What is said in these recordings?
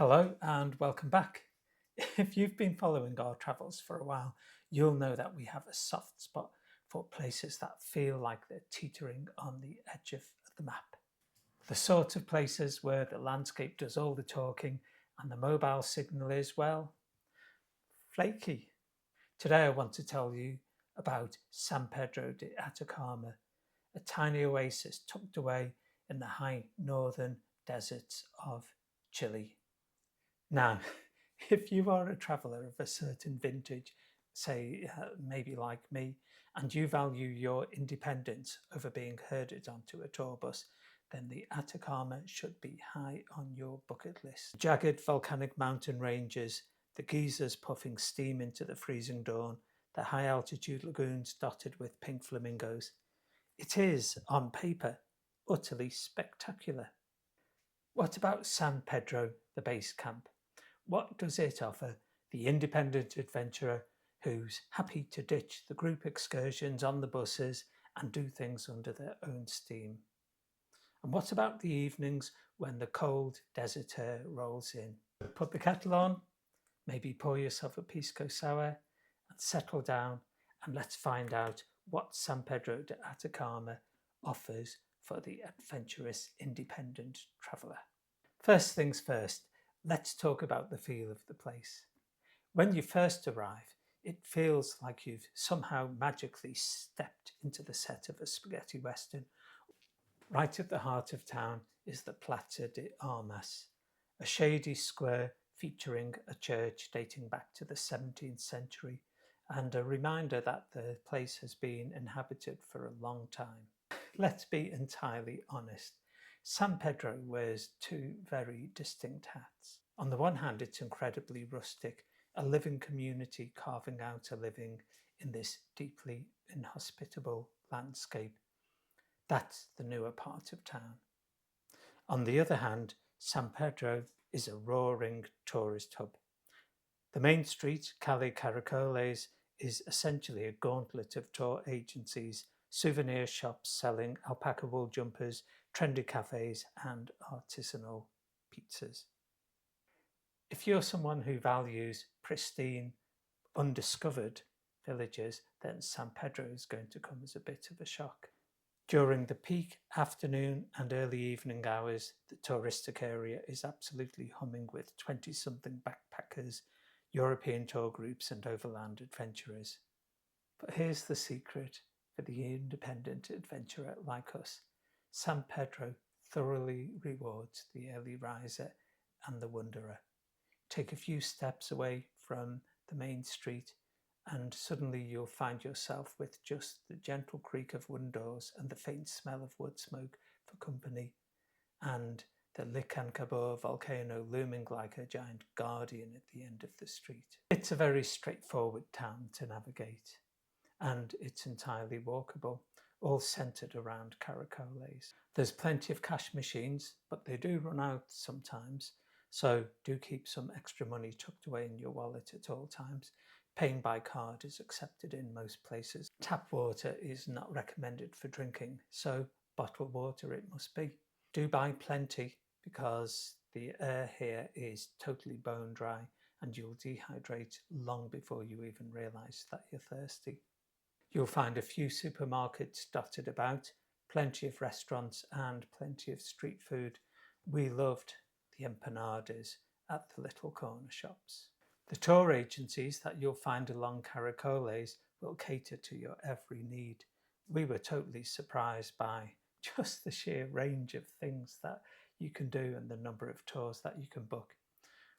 Hello and welcome back. If you've been following our travels for a while, you'll know that we have a soft spot for places that feel like they're teetering on the edge of the map. The sort of places where the landscape does all the talking and the mobile signal is, well, flaky. Today I want to tell you about San Pedro de Atacama, a tiny oasis tucked away in the high northern deserts of Chile. Now, if you are a traveller of a certain vintage, say maybe like me, and you value your independence over being herded onto a tour bus, then the Atacama should be high on your bucket list. Jagged volcanic mountain ranges, the geysers puffing steam into the freezing dawn, the high altitude lagoons dotted with pink flamingos. It is, on paper, utterly spectacular. What about San Pedro, the base camp? What does it offer the independent adventurer who's happy to ditch the group excursions on the buses and do things under their own steam? And what about the evenings when the cold desert air rolls in? Put the kettle on, maybe pour yourself a pisco sour and settle down, and let's find out what San Pedro de Atacama offers for the adventurous independent traveller. First things first, let's talk about the feel of the place. When you first arrive, it feels like you've somehow magically stepped into the set of a spaghetti western. Right at the heart of town is the Plaza de Armas, a shady square featuring a church dating back to the 17th century and a reminder that the place has been inhabited for a long time. Let's be entirely honest. San Pedro wears two very distinct hats. On the one hand, it's incredibly rustic, a living community carving out a living in this deeply inhospitable landscape. That's the newer part of town. On the other hand, San Pedro is a roaring tourist hub. The main street, Calle Caracoles, is essentially a gauntlet of tour agencies, souvenir shops selling alpaca wool jumpers, trendy cafes, and artisanal pizzas. If you're someone who values pristine, undiscovered villages, then San Pedro is going to come as a bit of a shock. During the peak afternoon and early evening hours, the touristic area is absolutely humming with 20-something backpackers, European tour groups and overland adventurers. But here's the secret for the independent adventurer like us. San Pedro thoroughly rewards the early riser and the wanderer. Take a few steps away from the main street and suddenly you'll find yourself with just the gentle creak of windows and the faint smell of wood smoke for company, and the Licancabur volcano looming like a giant guardian at the end of the street. It's a very straightforward town to navigate, and it's entirely walkable, all centred around Caracoles. There's plenty of cash machines, but they do run out sometimes, so do keep some extra money tucked away in your wallet at all times. Paying by card is accepted in most places. Tap water is not recommended for drinking, so bottled water it must be. Do buy plenty because the air here is totally bone dry and you'll dehydrate long before you even realise that you're thirsty. You'll find a few supermarkets dotted about, plenty of restaurants and plenty of street food. We loved the empanadas at the little corner shops. The tour agencies that you'll find along Caracoles will cater to your every need. We were totally surprised by just the sheer range of things that you can do and the number of tours that you can book.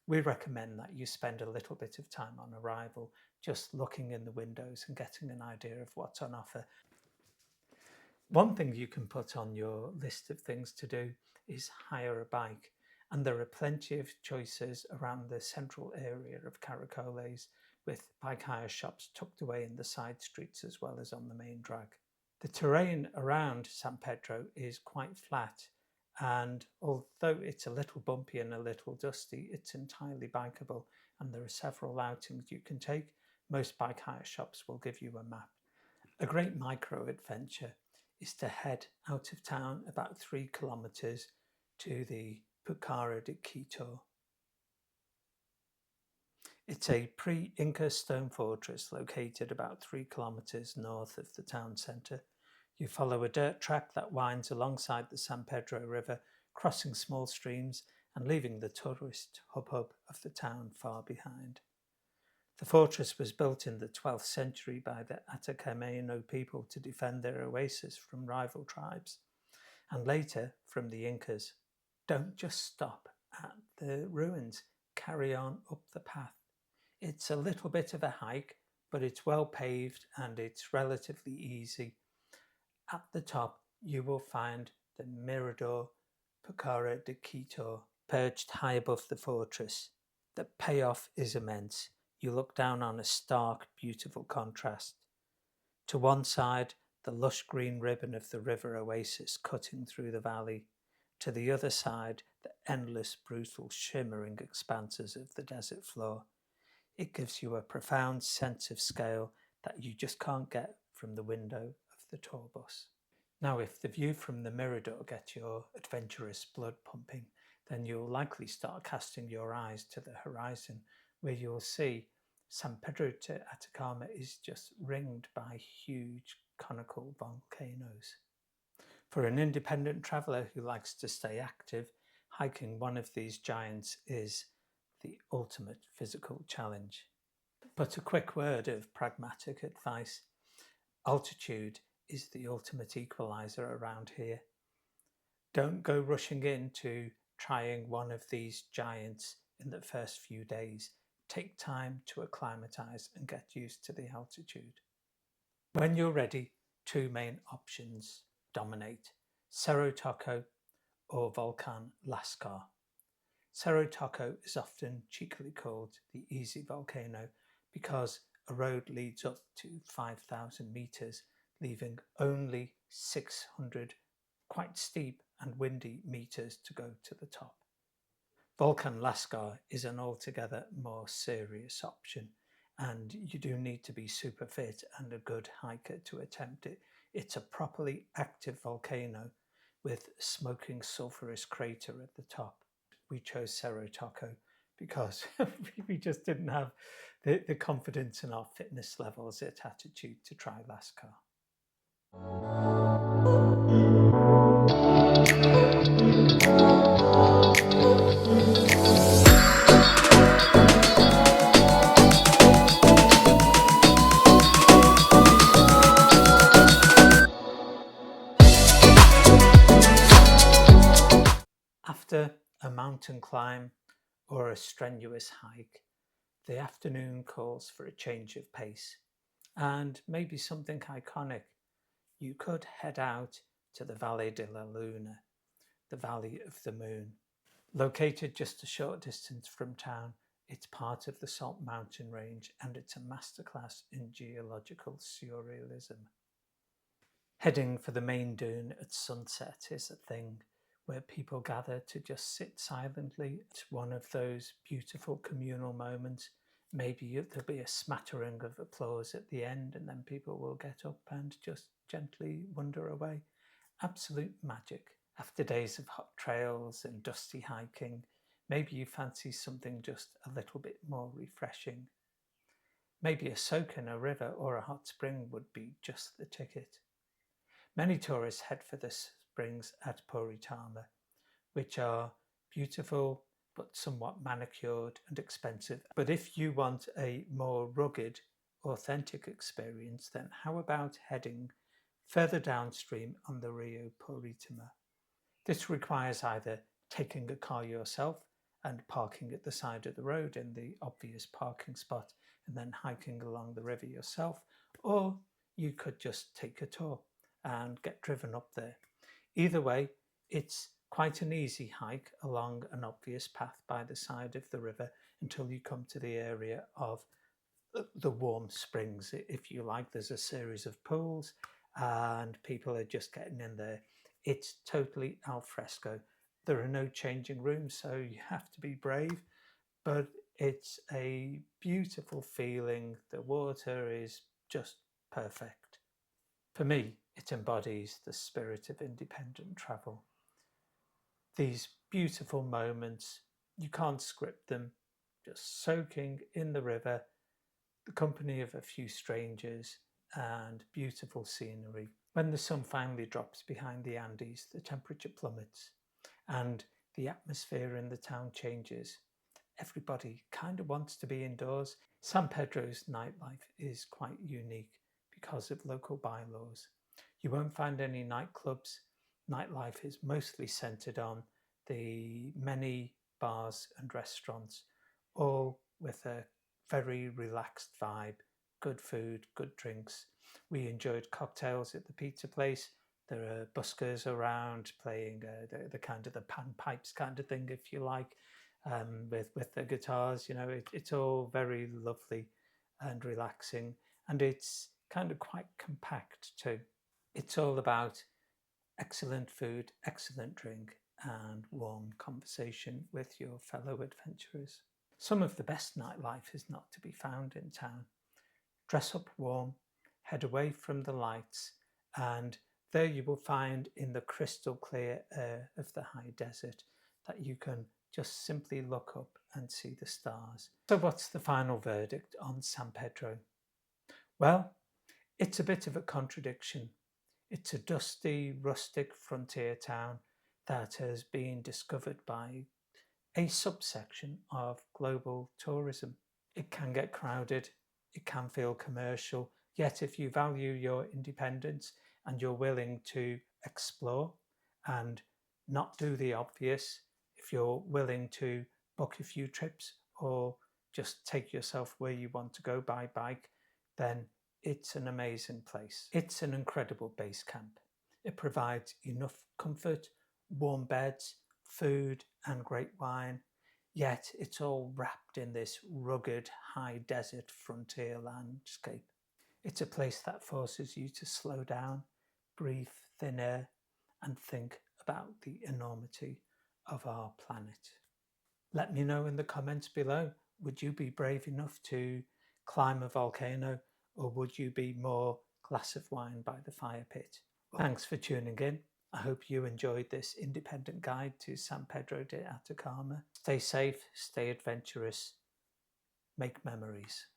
We recommend that you spend a little bit of time on arrival just looking in the windows and getting an idea of what's on offer. One thing you can put on your list of things to do is hire a bike, and there are plenty of choices around the central area of Caracoles with bike hire shops tucked away in the side streets as well as on the main drag. The terrain around San Pedro is quite flat, and although it's a little bumpy and a little dusty, it's entirely bikeable and there are several outings you can take. Most bike hire shops will give you a map. A great micro adventure is to head out of town about 3 kilometers to the Pucara de Quito. It's a pre-Inca stone fortress located about 3 kilometers north of the town centre. You follow a dirt track that winds alongside the San Pedro River, crossing small streams and leaving the tourist hubbub of the town far behind. The fortress was built in the 12th century by the Atacama people to defend their oasis from rival tribes, and later from the Incas. Don't just stop at the ruins, carry on up the path. It's a little bit of a hike, but it's well paved and it's relatively easy. At the top, you will find the Mirador Pucara de Quito, perched high above the fortress. The payoff is immense. You look down on a stark, beautiful contrast. To one side, the lush green ribbon of the river oasis cutting through the valley. To the other side, the endless, brutal, shimmering expanses of the desert floor. It gives you a profound sense of scale that you just can't get from the window of the tour bus. Now, if the view from the Mirador gets your adventurous blood pumping, then you'll likely start casting your eyes to the horizon, where you'll see San Pedro de Atacama is just ringed by huge conical volcanoes. For an independent traveller who likes to stay active, hiking one of these giants is the ultimate physical challenge. But a quick word of pragmatic advice. Altitude is the ultimate equalizer around here. Don't go rushing into trying one of these giants in the first few days. Take time to acclimatize and get used to the altitude. When you're ready, 2 main options dominate: Cerro Toco or Volcan Lascar. Cerro Toco is often cheekily called the easy volcano because a road leads up to 5,000 meters, leaving only 600 quite steep and windy meters to go to the top. Volcan Lascar is an altogether more serious option, and you do need to be super fit and a good hiker to attempt it. It's a properly active volcano with a smoking sulphurous crater at the top. We chose Cerro Toco because we just didn't have the confidence in our fitness levels at Attitude to try Lascar. After a mountain climb or a strenuous hike, the afternoon calls for a change of pace and maybe something iconic. You could head out to the Valle de la Luna, the Valley of the Moon. Located just a short distance from town, it's part of the Salt Mountain Range and it's a masterclass in geological surrealism. Heading for the main dune at sunset is a thing where people gather to just sit silently. It's one of those beautiful communal moments. Maybe there'll be a smattering of applause at the end and then people will get up and just gently wander away. Absolute magic. After days of hot trails and dusty hiking, maybe you fancy something just a little bit more refreshing. Maybe a soak in a river or a hot spring would be just the ticket. Many tourists head for the springs at Poritama, which are beautiful but somewhat manicured and expensive. But if you want a more rugged, authentic experience, then how about heading further downstream on the Rio Poritama? This requires either taking a car yourself and parking at the side of the road in the obvious parking spot and then hiking along the river yourself, or you could just take a tour and get driven up there. Either way, it's quite an easy hike along an obvious path by the side of the river until you come to the area of the warm springs, if you like. There's a series of pools and people are just getting in there. It's totally al fresco. There are no changing rooms, so you have to be brave, but it's a beautiful feeling. The water is just perfect. For me, it embodies the spirit of independent travel. These beautiful moments, you can't script them. just soaking in the river, the company of a few strangers, and beautiful scenery. When the sun finally drops behind the Andes, the temperature plummets and the atmosphere in the town changes. Everybody kind of wants to be indoors. San Pedro's nightlife is quite unique because of local bylaws. You won't find any nightclubs. Nightlife is mostly centered on the many bars and restaurants, all with a very relaxed vibe, good food, good drinks. We enjoyed cocktails at the pizza place. There are buskers around playing the kind of the panpipes kind of thing, if you like, with the guitars. You know, it's all very lovely and relaxing, and it's kind of quite compact too. It's all about excellent food, excellent drink, and warm conversation with your fellow adventurers. Some of the best nightlife is not to be found in town. Dress up warm, head away from the lights, and there you will find in the crystal clear air of the high desert that you can just simply look up and see the stars. So what's the final verdict on San Pedro? Well, it's a bit of a contradiction. It's a dusty, rustic frontier town that has been discovered by a subsection of global tourism. It can get crowded, it can feel commercial, yet if you value your independence and you're willing to explore and not do the obvious, if you're willing to book a few trips or just take yourself where you want to go by bike, then it's an amazing place. It's an incredible base camp. It provides enough comfort, warm beds, food, and great wine, yet it's all wrapped in this rugged, high desert frontier landscape. It's a place that forces you to slow down, breathe thin air, and think about the enormity of our planet. Let me know in the comments below, would you be brave enough to climb a volcano, or would you be more glass of wine by the fire pit? Thanks for tuning in. I hope you enjoyed this independent guide to San Pedro de Atacama. Stay safe, stay adventurous, make memories.